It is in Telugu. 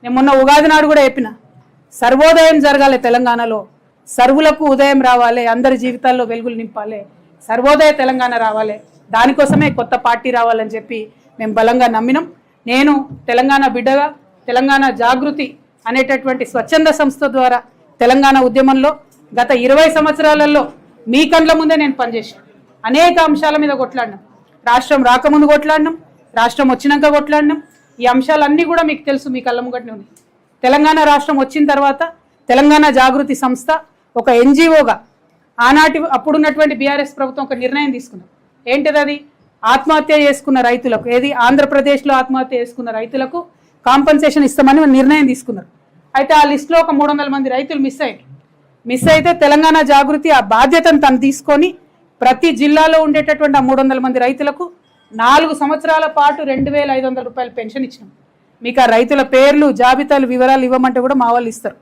నేను మొన్న ఉగాది నాడు కూడా చెప్పిన, సర్వోదయం జరగాలి తెలంగాణలో, సర్వులకు ఉదయం రావాలి, అందరి జీవితాల్లో వెలుగులు నింపాలి, సర్వోదయ తెలంగాణ రావాలి, దానికోసమే కొత్త పార్టీ రావాలని చెప్పి మేము బలంగా నమ్మినాం. నేను తెలంగాణ బిడ్డగా తెలంగాణ జాగృతి అనేటటువంటి స్వచ్ఛంద సంస్థ ద్వారా తెలంగాణ ఉద్యమంలో గత 20 సంవత్సరాలలో మీ కండ్ల ముందే నేను పనిచేశాను. అనేక అంశాల మీద కొట్లాడినాం. రాష్ట్రం రాకముందు కొట్లాడినాం, రాష్ట్రం వచ్చినాక కొట్లాడినాం. ఈ అంశాలన్నీ కూడా మీకు తెలుసు, మీ కళ్ళ ముంగట్నే ఉన్నాయి. తెలంగాణ రాష్ట్రం వచ్చిన తర్వాత తెలంగాణ జాగృతి సంస్థ ఒక ఎన్జిఓగా అప్పుడున్నటువంటి బీఆర్ఎస్ ప్రభుత్వం ఒక నిర్ణయం తీసుకున్నారు. ఏంటిది అది? ఆత్మహత్య చేసుకున్న రైతులకు, ఏది ఆంధ్రప్రదేశ్లో ఆత్మహత్య చేసుకున్న రైతులకు కాంపన్సేషన్ ఇస్తామని నిర్ణయం తీసుకున్నారు. అయితే ఆ లిస్టులో ఒక 300 మంది రైతులు మిస్ అయితే తెలంగాణ జాగృతి ఆ బాధ్యతను తను తీసుకొని ప్రతి జిల్లాలో ఉండేటటువంటి ఆ 300 మంది రైతులకు 4 సంవత్సరాల పాటు 2500 రూపాయలు పెన్షన్ ఇచ్చినాం. మీకు ఆ రైతుల పేర్లు, జాబితాలు, వివరాలు ఇవ్వమంటే కూడా మా వాళ్ళు ఇస్తారు.